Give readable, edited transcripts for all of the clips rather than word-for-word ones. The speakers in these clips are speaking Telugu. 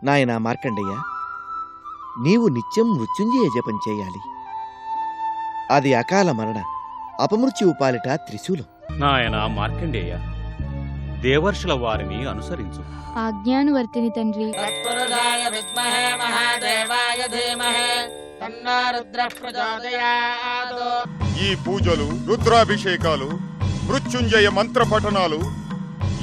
నాయనా మార్కండేయ, నీవు నిత్యం మృత్యుంజయ జపం చేయాలి. అది అకాల మరణ, అపమృత్యువు పాలిట త్రిశూలం. నాయన మార్కండేయ, దేవర్షుల వారిని అనుసరించు. ఆజ్ఞానువర్తిని తండ్రి. ఈ పూజలు, రుద్రాభిషేకాలు, మృత్యుంజయ మంత్ర పఠనాలు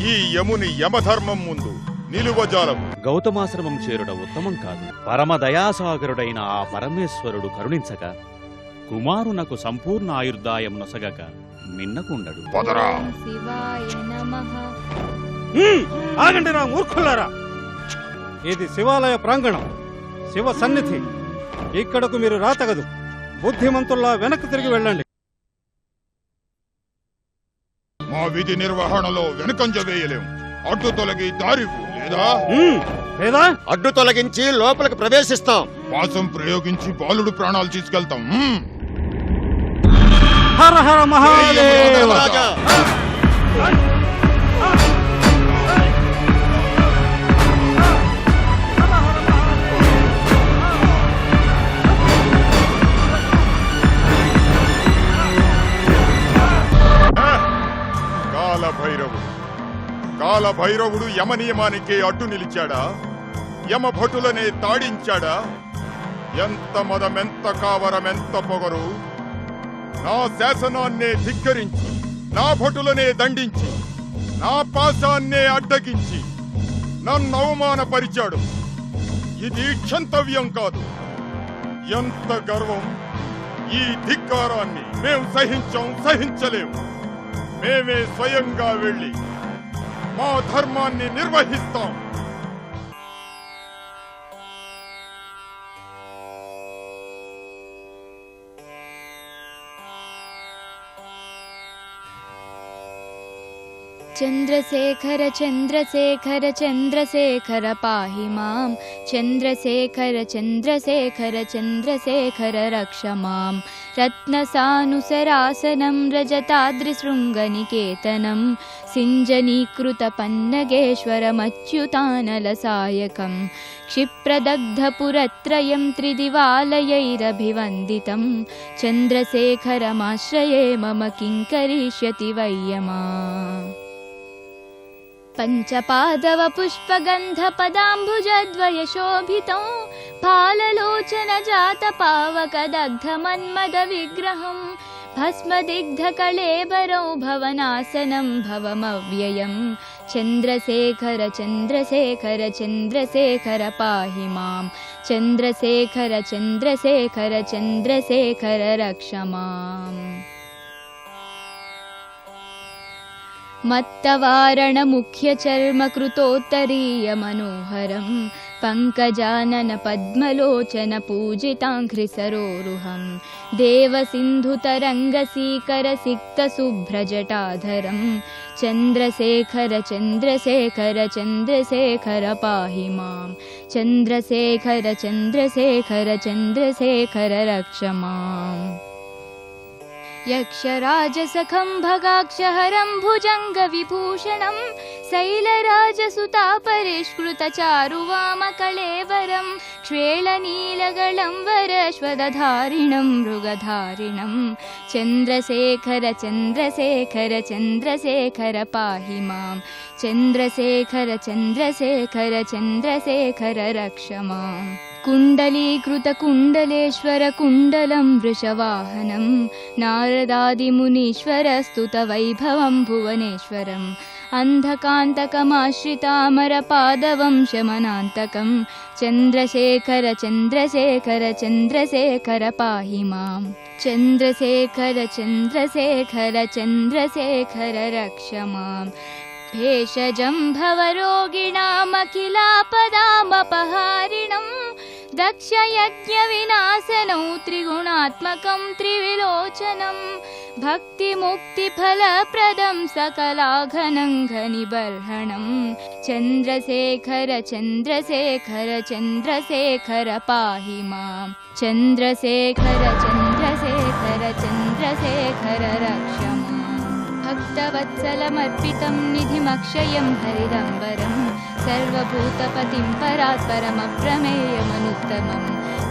ఈ యముని యమధర్మం ముందు నిలువజాలము. గౌతమాశ్రమం చేరుట ఉత్తమం కాదు. పరమదయాసాగరుడైన ఆ పరమేశ్వరుడు కరుణించక కుమారునకు సంపూర్ణ ఆయుర్దాయం నొసగక మిన్నకుండడు. శివాయ నమః. ఆగండి నా మూర్ఖులారా! ఇది శివాలయ ప్రాంగణం, శివ సన్నిధి. ఇక్కడకు మీరు రాతగదు. బుద్ధిమంతుల్లా వెనక్కి తిరిగి వెళ్ళండి. మా విధి నిర్వహణలో వెనుకంజ వేయలేం. అడ్డు తొలగి దారివు, లేదా అడ్డు తొలగించి లోపలికి ప్రవేశిస్తాం. పాసం ప్రయోగించి బాలుడు ప్రాణాలు తీసుకెళ్తాం. హర హర మహాదేవ! కాలభైరవుడు యమనియమానికే అడ్డు నిలిచాడా? యమభటులనే తాడించాడా? ఎంత మదమెంత కావరమెంత పొగరు! నా శాసనాన్నే ధిక్కరించి, నా భటులనే దండించి, నా పాశాన్నే అడ్డగించి నన్ను అవమానపరిచాడు. ఇది క్షంతవ్యం కాదు. ఎంత గర్వం! ఈ ధిక్కారాన్ని మేం సహించలేము. మేమే స్వయంగా వెళ్ళి మా ధర్మాన్ని నిర్వహిస్తాం. చంద్రశేఖర చంద్రశేఖర చంద్రశేఖర పాహి మాం. చంద్రశేఖర చంద్రశేఖర చంద్రశేఖర రక్ష మాం. రత్నసానుసరాసనం రజతాద్రిశృంగనికేతనం సింజనీకృత పన్నగేశ్వరమచ్యుతానలసాయకం క్షిప్రదగ్ధపురత్రయం త్రిదివాలయైరభివందితం చంద్రశేఖరమాశ్రయే మమ కింకరిష్యతి వయ్యమా. పంచపాదవ పుష్పగంధ పదాంబుజద్వయ శోభితం పాలలోచన జాత పావక దగ్ధ మన్మద విగ్రహం భస్మదిగ్ధ కళేబరౌ భవనాసనం భవమవ్యయం. చంద్రశేఖర చంద్రశేఖర చంద్రశేఖర పాహి మాం. చంద్రశేఖర చంద్రశేఖర చంద్రశేఖర రక్ష మాం. మత్తవారణ ముఖ్య చర్మ కృతోత్తరీయ మనోహరం పంకజానన పద్మలోచన పూజితాంఘ్రి సరోరుహం దేవసింధుతరంగసీకర సిక్త శుభ్రజటాధరం చంద్రశేఖర చంద్రశేఖర చంద్రశేఖర పాహి మాం. చంద్రశేఖర చంద్రశేఖర చంద్రశేఖర రక్ష మాం. యక్షరాజసఖం భగాక్షహరం భుజంగ విభూషణం శైలరాజసుతాపరిష్కృత చారువామకళేవరం క్షేళనీలగళం వరశ్వదధారిణం మృగధారిణం చంద్రశేఖర చంద్రశేఖర చంద్రశేఖర పాహి మాం. చంద్రశేఖర చంద్రశేఖర చంద్రశేఖర రక్ష మాం. కుండలీకృత కుండలేశ్వర కుండలం వృషవాహనం నారదాదిమునీశ్వర స్తుత వైభవం భువనేశ్వరం అంధకాంతకమాశ్రితామర పాదవంశమనాంతకం చంద్రశేఖర చంద్రశేఖర చంద్రశేఖర పాహి మాం. చంద్రశేఖర చంద్రశేఖర చంద్రశేఖర రక్ష మాం. భేషజం భవరోగిణామఖిలాపదామపహారిణం దక్షయజ్ఞ వినాశనౌ త్రిగుణాత్మకం త్రివిలోచనం భక్తిముక్తిఫలప్రదం సకలాఘనం ఘనిబర్హణం చంద్రశేఖర చంద్రశేఖర చంద్రశేఖర పాహి మాం. చంద్రశేఖర చంద్రశేఖర చంద్రశేఖర రక్ష మాం. భక్తవత్సలమర్పితం నిధిమక్షయం హరిదంబరం सर्वभूतपतिं परात्परमप्रमेयमनुत्तमं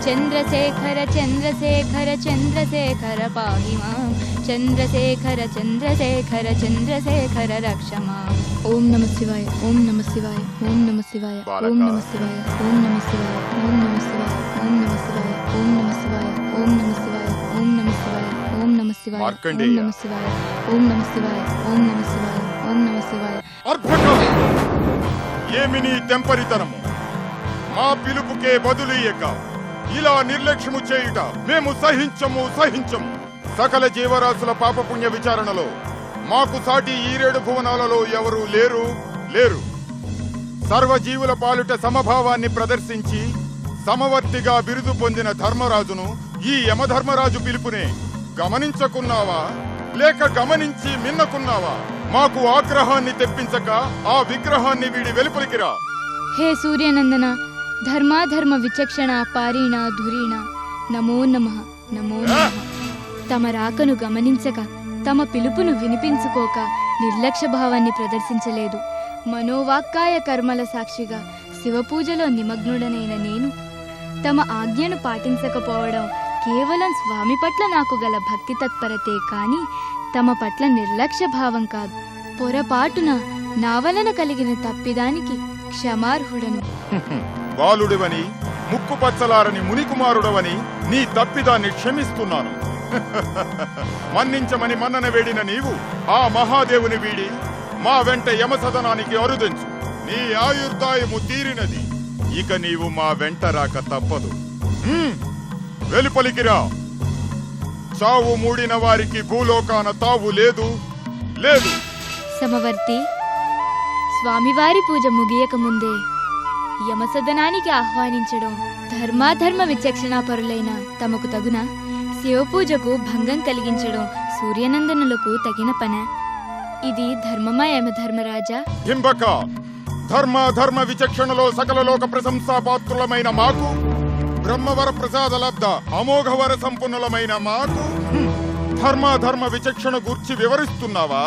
चन्द्रशेखर चन्द्रशेखर चन्द्रशेखर पाहि मां चन्द्रशेखर चन्द्रशेखर चन्द्रशेखर रक्ष माम्। ॐ नमः शिवाय ॐ नमः शिवाय ॐ नमः शिवाय ॐ नमः शिवाय ॐ नमः शिवाय ॐ नमः शिवाय ॐ नमः शिवाय ॐ नमः शिवाय ॐ नमः शिवाय ॐ नमः शिवाय ॐ नमः शिवाय ॐ మార్కండేయ. नमः शिवाय ॐ नमः शिवाय ॐ नमः शिवाय ॐ नमः शिवाय। అర్భకం! ఏమి నీ తెంపరితనము? మా పిలుపుకే బదులీయక ఇలా నిర్లక్ష్యము చేయుట మేము సహించము. సకల జీవరాశుల పాపపుణ్య విచారణలో మాకు సాటి ఈ 7 భువనాలలో ఎవరూ లేరు. సర్వజీవుల పాలుట సమభావాన్ని ప్రదర్శించి సమవర్తిగా బిరుదు పొందిన ధర్మరాజును ఈ యమధర్మరాజు పిలుపునే గమనించకున్నావా లేక గమనించి మిన్నకున్నావా? మాకు ఆగ్రహాన్ని తెప్పించక ఆ విగ్రహాన్ని వీడి వెలుపలికిరా. హే సూర్యనందన ధర్మాధర్మ విచక్షణ పారీణ ధురీణ నమో నమః నమో నమః. తమ రాకను గమనించక తమ పిలుపును వినిపించుకోక నిర్లక్ష్య భావాన్ని ప్రదర్శించలేదు. మనోవాక్కాయ కర్మల సాక్షిగా శివపూజలో నిమగ్నుడనైన నేను తమ ఆజ్ఞను పాటించకపోవడం కేవలం స్వామి పట్ల నాకు గల భక్తి తత్పరతే కాని తమ పట్ల నిర్లక్ష్య భావం కాదు. పొరపాటున నా వలన కలిగిన తప్పిదానికి క్షమార్హుడను. బాలుడివని ముక్కు పచ్చలారని మునికుమారుడవని నీ తప్పిదాన్ని క్షమిస్తున్నాను. మన్నించమని మన్నన వేడిన నీవు ఆ మహాదేవుని వీడి మా వెంట యమసదనానికి అరుదెంచు. నీ ఆయుర్దాయము తీరినది. ఇక నీవు మా వెంట రాక తప్పదు. వెలుపలికిరా. చావు మూడిన వారికి భూలోకాన తావు లేదు. సమవర్తి స్వామివారి పూజ ముగియక ముందే యమసదనానికి ఆహ్వానించడం ధర్మాధర్మ విచక్షణాపరులైన తమకు తగున. శివపూజకు భంగం కలిగించడం సూర్యనందనులకు తగిన పన. ఇది ధర్మమా యమధర్మరాజా? హింబక, ధర్మ విచక్షణలో సకల లోక ప్రశంసా పాత్రులమైన మాకు, బ్రహ్మవర ప్రసాద లబ్ధ అమోఘవర సంపన్నులమైన మాకు ధర్మ విచక్షణ గూర్చి వివరిస్తున్నావా?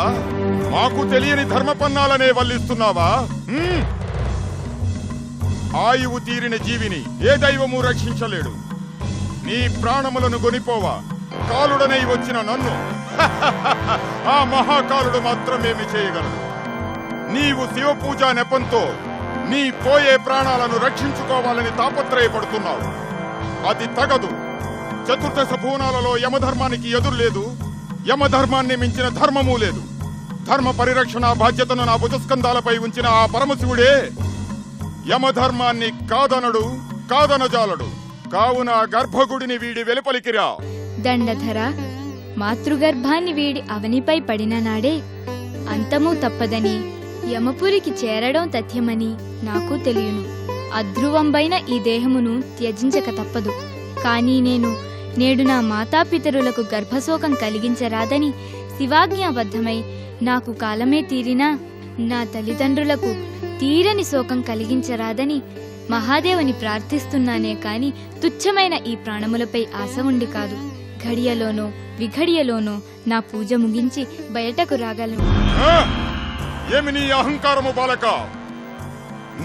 మాకు తెలియని ధర్మపన్నాలనే వల్లిస్తున్నావా? ఆయువు తీరిన జీవిని ఏ దైవము రక్షించలేడు. నీ ప్రాణములను గొనిపోవా కాలుడనై వచ్చిన నన్ను ఆ మహాకాలుడు మాత్రమేమి చేయగలడు? నీవు శివపూజా నెపంతో నీ పోయే ప్రాణాలను రక్షించుకోవాలని తాపత్రయపడుతున్నావు. అది తగదు. చతుర్దశ భువనాలలో యమధర్మానికి ఎదురు లేదు. యమధర్మాన్ని మించిన ధర్మము లేదు. ధర్మ పరిరక్షణ బాధ్యతను నా భుజస్కంధాలపై ఉంచిన ఆ పరమశివుడే యమధర్మాన్ని కాదనజాలడు. కావున గర్భగుడిని వీడి వెలుపలికిరా. దండధర మాతృగర్భాన్ని వీడి అవనిపై పడిన నాడే అంతము తప్పదని యమపురికి చేరడం తథ్యమని నాకు తెలియను. అధ్రువంబైన ఈ దేహమును త్యజించక తప్పదు. కానీ నేడు నా మాతాపితరులకు గర్భశోకం కలిగించరాదని శివాజ్ఞాబద్ధమై నాకు కాలమే తీరినా నా తల్లిదండ్రులకు తీరని శోకం కలిగించరాదని మహాదేవుని ప్రార్థిస్తున్నానే కాని తుచ్చమైన ఈ ప్రాణములపై ఆశ ఉండి కాదు. ఘడియలోనో విఘడియలోనో నా పూజ ముగించి బయటకు రాగలను. ఏమి నీ అహంకారము బాలక?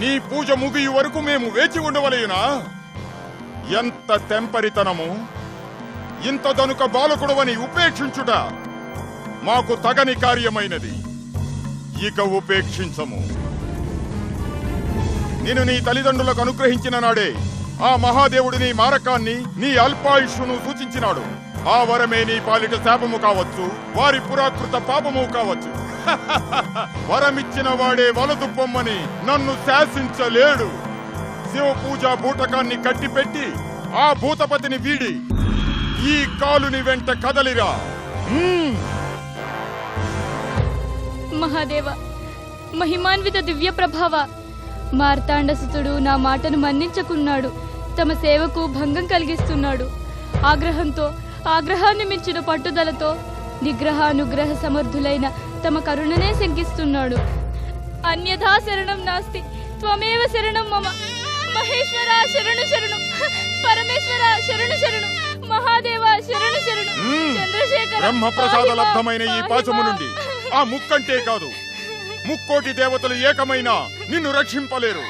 నీ పూజ ముగియు వరకు మేము వేచి ఉండవలేనా? ఎంత తెంపరితనము! ఇంత దనుక బాలకుడవని ఉపేక్షించుట మాకు తగని కార్యమైనది. ఇక ఉపేక్షించము. నేను నీ తల్లిదండ్రులకు అనుగ్రహించిన నాడే ఆ మహాదేవుడు నీ మారకాన్ని, నీ అల్పాయుష్ను సూచించినాడు. ఆ వరమే నీ పాలిట శాపము కావచ్చు, వారి పురాకృత పాపము కావచ్చు. వరమిచ్చిన వాడే వలదు పొమ్మని నన్ను శాసించలేడు. శివ పూజా బూటకాన్ని కట్టిపెట్టి ఆ భూతపతిని వీడి ఈ కాలుని వెంట కదలిరా. మహాదేవ, మహిమాన్విత దివ్య ప్రభావ, మార్తాండసుతుడు నా మాటను మన్నించకున్నాడు. తమ సేవకు భంగం కలిగిస్తున్నాడు. ఆగ్రహాన్ని మించిన పట్టుదలతో నిగ్రహానుగ్రహ సమర్థులైన తమ కరుణనే శంకిస్తున్నాడు. అన్యథా శరణం నాస్తి, త్వమేవ శరణం మమ. మహేశ్వర శరణు శరణు, పరమేశ్వర శరణు శరణు, మహాదేవ శరణు శరణు, చంద్రశేఖర బ్రహ్మప్రసాద లబ్ధమైన ఈ పాశము నుండి ఆ ముక్కంటే కాదు ముక్కోటి దేవతలు ఏకమైన నిన్ను రక్షింపలేరు.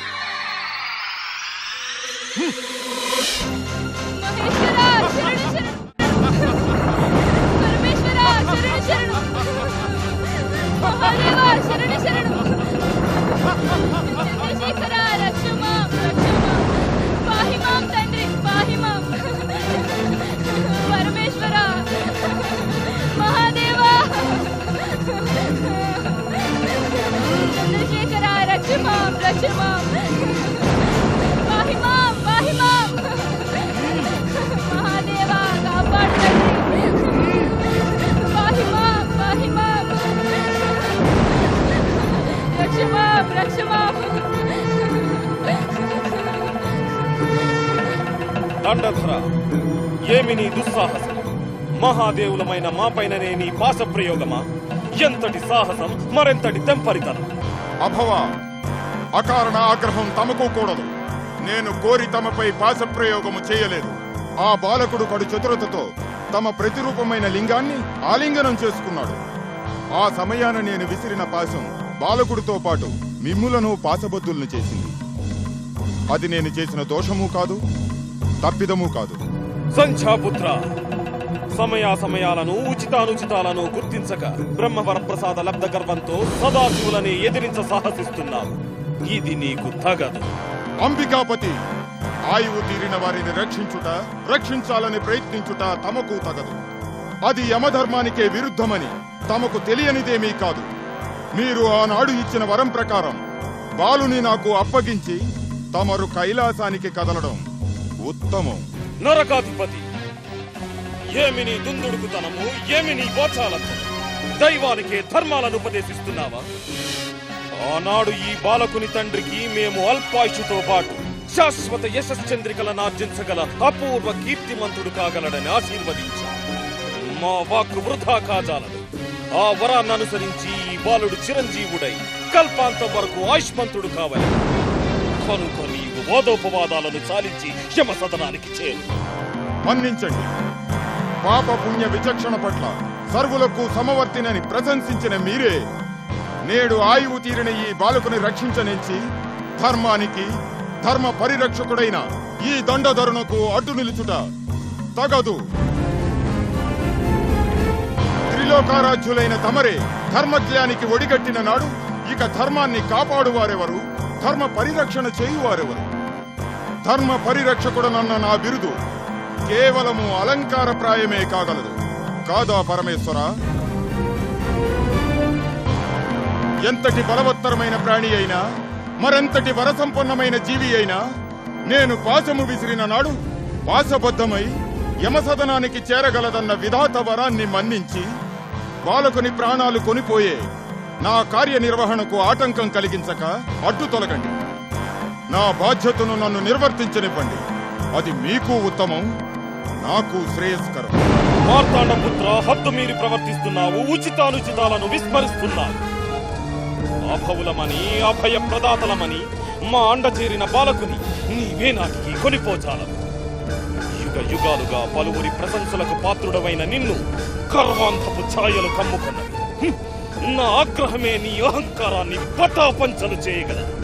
దండధర, ఏమి నీ దుస్సాహసం? మహాదేవులమైన మాపైననే నీ పాశ ప్రయోగమా? ఎంతటి సాహసం, మరెంతటి తెంపరితనం! అభవ, అకారణ ఆగ్రహం తమకు కూడదు. నేను కోరి తమపై పాశప్రయోగము చేయలేదు. ఆ బాలకుడు కడు చతురతతో తమ ప్రతిరూపమైన లింగాన్ని ఆలింగనం చేసుకున్నాడు. ఆ సమయాన నేను విసిరిన పాశం బాలకుడితో పాటు మిమ్ములను పాశబద్దులను చేసింది. అది నేను చేసిన దోషము కాదు, తప్పిదము కాదు. సంధ్యాపుత్ర, సమయాలను ఉచితానుచితాలను గుర్తించక బ్రహ్మవరప్రసాద లబ్ధ గర్వంతో సదాశివులని ఎదిరించ సాహసిస్తున్నావు. ఇది నీకు తగదు. అంబికాపతి, ఆయువు తీరిన వారిని రక్షించాలని ప్రయత్నించుట తమకు తగదు. అది యమధర్మానికే విరుద్ధమని తమకు తెలియనిదేమీ కాదు. మీరు ఆనాడు ఇచ్చిన వరం ప్రకారం బాలుని నాకు అప్పగించి తమరు కైలాసానికి కదలడం ఉత్తమం. నరకాధిపతి, ఏమి నీ దుందుడుకుతనము, ఏమి నీ గోచాలము? దైవానికే ధర్మాలను ఉపదేశిస్తున్నావా? ఆనాడు ఈ బాలకుని తండ్రికి మేము అల్పాయుషుతో పాటు శాశ్వత యశశ్చంద్రికలను ఆర్జించగల అపూర్వ కీర్తిమంతుడు కాగలడని ఆశీర్వదించా. మా వాక్కు వృధా కాజాలడు. ఆ వరాన్ని అనుసరించి ఈ బాలుడు చిరంజీవుడై కల్పాంతం వరకు ఆయుష్మంతుడు కావాలి. కనుక నీవు వాదోపవాదాలను చాలించి యమ సదనానికి చేరు. మన్నించండి. పాప పుణ్య విచక్షణ పట్ల సర్వులకు సమవర్తినని ప్రశంసించిన మీరే నేడు ఆయువు తీరిన ఈ బాలకుని రక్షించనించి ధర్మానికి ధర్మ పరిరక్షకుడైన ఈ దండధరునకు అడ్డు నిలుచుట తగదు. త్రిలోకారాధ్యులైన తమరే ధర్మజ్ఞానికి ఒడిగట్టిన నాడు ఇక ధర్మాన్ని కాపాడువారెవరు, ధర్మ పరిరక్షణ చేయువారెవరు? ధర్మ పరిరక్షకుడనన్న నా బిరుదు కేవలము అలంకారప్రాయమే కాగలదు. కాదా పరమేశ్వర? ఎంతటి బలవత్తరమైన ప్రాణి అయినా, మరెంతటి వరసంపన్నమైన జీవి అయినా నేను పాశము విసిరిన నాడు పాశబద్ధమై యమసదనానికి చేరగలదన్న విధాత వరాన్ని మన్నించి బాలకుని ప్రాణాలు కొనిపోయే నా కార్యనిర్వహణకు ఆటంకం కలిగించక అడ్డు తొలగండి. నా బాధ్యతను నన్ను నిర్వర్తించనివ్వండి. అది మీకు ఉత్తమం, నాకు శ్రేయస్కరం. మార్తాండపుత్ర, హద్దు మీరి ప్రవర్తిస్తున్నావు. ఉచితానుచితాలను విస్మరిస్తున్నావు. అభవులమని, అభయ ప్రదాతలమని మా అండ చేరిన బాలకుని నీవే నాటికి కొనిపోచాలవు. యుగ యుగాలుగా పలువురి ప్రశంసలకు పాత్రుడవైన నిన్ను గర్వాంధపు ఛాయలు కమ్ముకున్నవి. నా ఆగ్రహమే నీ అహంకారాన్ని పటాపంచలు చేయగలదు.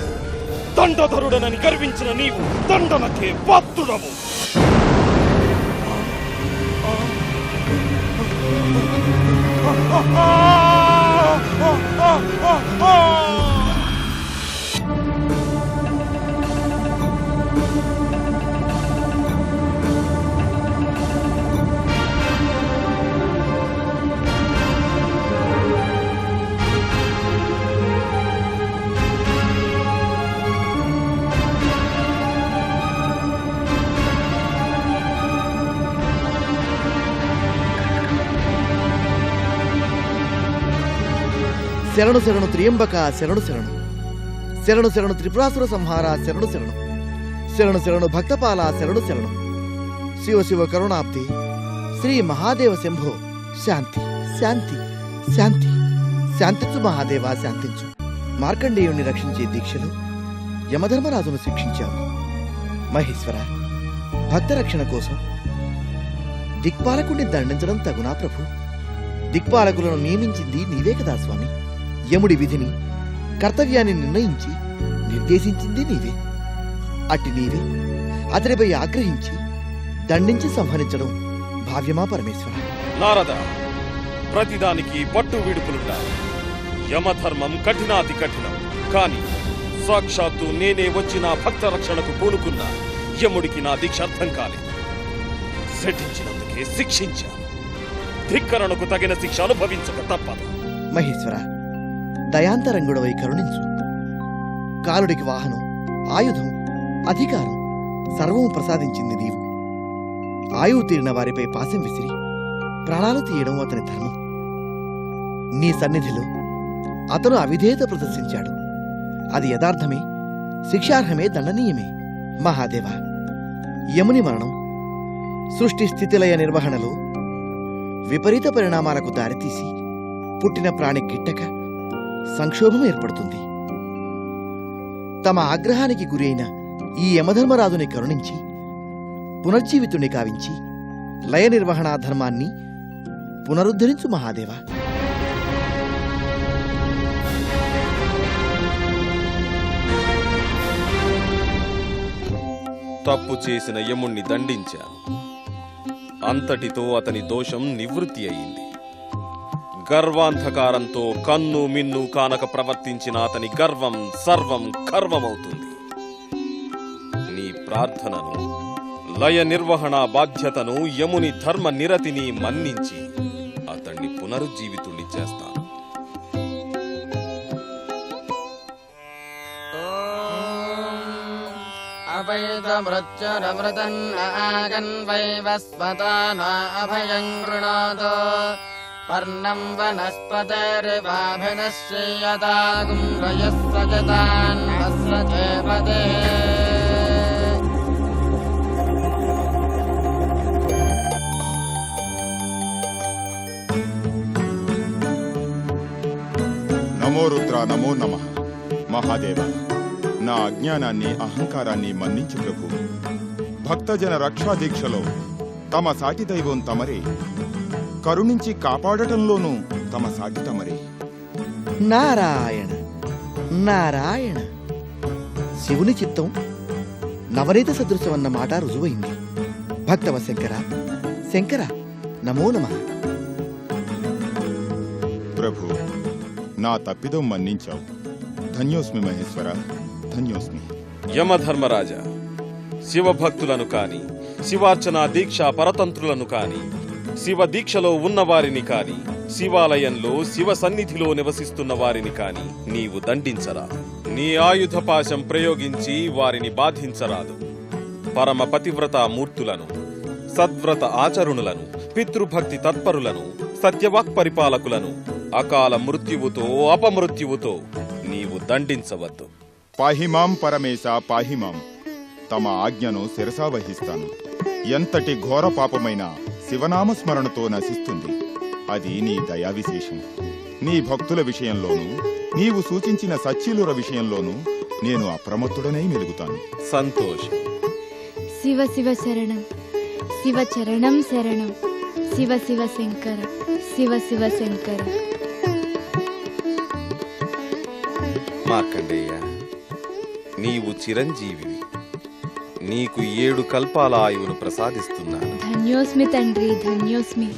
దండధరుడనని గర్వించిన నీవు దండనకే పాత్రుడవు. శరణు శరణు త్రియంబక శరణు శరణు, శరణు శరణు త్రిపురాసుర సంహార శరణు శరణు, శరణు శరణు భక్తపాల శరణు శరణు. శివ శివ కరుణాబ్ది శ్రీ మహాదేవ శంభో శాంతి శాంతి శాంతి. శాంతించు మహాదేవ శాంతించు. మార్కండేయుణ్ణి రక్షించే దీక్షలో యమధర్మరాజును శిక్షించావు. మహేశ్వర, భక్త రక్షణ కోసం దిక్పాలకుడిని దండించడం తగునా ప్రభు? దిక్పాలకులను నియమించింది నీవే కదా స్వామి. యముడి విధిని కర్తవ్యాన్ని నిర్ణయించి నిర్దేశించింది నీవే. అట్టి నీవే అతనిపై ఆగ్రహించి దండించి సంహరించడం భావ్యమా పరమేశ్వర? నారద, ప్రతిదానికి పట్టు విడుపులుంటాయి. యమధర్మం కఠినాతి కఠినం. కాని సాక్షాత్తు నేనే వచ్చి నా భక్త రక్షణకు పూనుకున్నా యముడికి నా దీక్ష అర్థం కాలేదు. శఠించినందుకే శిక్షించాను. ధిక్కరణకు తగిన శిక్ష అనుభవించక తప్పదు. మహేశ్వర, దయాంతరంగుడవై కరుణించు. కాలుడికి వాహనం, ఆయుధం, అధికారం సర్వము ప్రసాదించింది నీవు. ఆయువు తీరిన వారిపై పాశం విసిరి ప్రాణాలు తీయడం అతని ధర్మం. నీ సన్నిధిలో అతను అవిధేయత ప్రదర్శించాడు. అది యథార్థమే, శిక్షార్హమే, దండనీయమే. మహాదేవ, యముని మరణం సృష్టి స్థితిలయ నిర్వహణలో విపరీత పరిణామాలకు దారితీసి పుట్టిన ప్రాణి గిట్టక సంక్షోభం ఏర్పడుతుంది. తమ ఆగ్రహానికి గురైన ఈ యమధర్మరాజుని కరుణించి పునర్జీవితుణ్ణి కావించి లయ నిర్వహణా ధర్మాన్ని పునరుద్ధరించు మహాదేవ. తప్పు చేసిన యముణ్ణి దండించాను. అంతటితో అతని దోషం నివృత్తి అయింది. గర్వాంధకారంతో కన్ను మిన్ను కానక ప్రవర్తించిన అతని గర్వం సర్వం కర్వమవుతుంది. నీ ప్రార్థనను, లయ నిర్వహణ బాధ్యతను, యముని ధర్మ నిరతిని మన్నించి అతన్ని పునరుజ్జీవితుణ్ణి చేస్తాను. అభయమృత్యురమృతన్ ఆగన్వైవస్వతానా అభయం గృణాతో పర్ణం వనస్పతిరివాభినశ్యేయతాగుం వయస్సగతాన్ వస్రచేపదే. నమో రుద్ర, నమో నమః. మహాదేవ, నా అజ్ఞానాన్ని, అహంకారాన్ని మన్నించు ప్రభు. భక్తజన రక్షా దీక్షలో తమ సాటి దైవం తమరే, కరుణించి కాపాడటంలోనూ తమ సాటి తమరే. నారాయణ నారాయణ. శివుని చిత్తం నవనీత సదృశమన్న మాట రుజువైంది. భక్తవ శంకర, శంకర నమో నమః. ప్రభు, నా తప్పిదం మన్నించావు. ధన్యోస్మి మహేశ్వర, ధన్యోస్మి. యమధర్మరాజా, శివభక్తులను కాని, శివార్చన దీక్షా పరతంత్రులను కాని, శివ దీక్షలో ఉన్నవారిని కాని, శివాలయంలో శివ సన్నిధిలో నివసిస్తున్న వారిని కాని నీవు దండించరాదు. నీ ఆయుధ పాశం ప్రయోగించి వారిని బాధించరాదు. పరమ పతివ్రత మూర్తులను, సద్వ్రత ఆచరుణులను, పితృభక్తి తత్పరులను, సత్యవాక్ పరిపాలకులను అకాల మృత్యువుతో, అపమృత్యువుతో నీవు దండించవద్దు. పాహిమాం పరమేశ, పాహిమాం. తమ ఆజ్ఞను శిరసా వహిస్తాను. ఎంతటి ఘోర పాపమైనా శివనామస్మరణతో నశిస్తుంది. అది నీ దయా విశేషం. నీ భక్తుల విషయంలోనూ, నీవు సూచించిన సచ్చీలుర విషయంలోనూ నేను అప్రమత్తుడనై మెలుగుతాను. సంతోషం. శివ శివ శరణం, శివ చరణం శరణం, శివ శివ శంకర, శివ శివ శంకర. మార్కండేయ, నీవు చిరంజీవివి. నీకు 7 కల్పాల ఆయువును ప్రసాదిస్తున్నాను. ధన్యోస్మి తండ్రి, ధన్యోస్మి.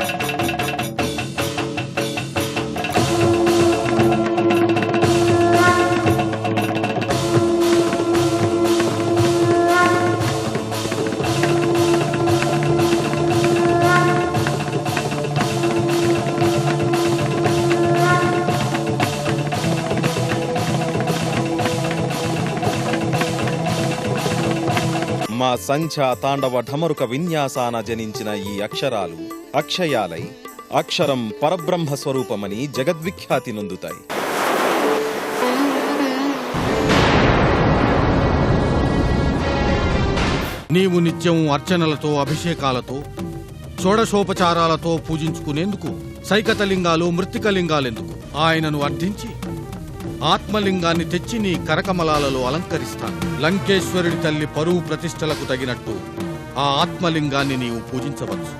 మా సంధ్యా తాండవ ఢమరుక విన్యాసాన జనించిన ఈ అక్షరాలు అక్షయాలై అక్షరం పరబ్రహ్మ స్వరూపమని జగద్విఖ్యాతి నొందుతాయి. నీవు నిత్యం అర్చనలతో, అభిషేకాలతో, షోడశోపచారాలతో పూజించుకునేందుకు సైకతలింగాలు, మృత్తికలింగాలెందుకు? ఆయనను అర్థించి ఆత్మలింగాన్ని తెచ్చి నీ కరకమలాలలో అలంకరిస్తాను. లంకేశ్వరుడి తల్లి పరువు ప్రతిష్టలకు తగినట్టు ఆ ఆత్మలింగాన్ని నీవు పూజించవచ్చు.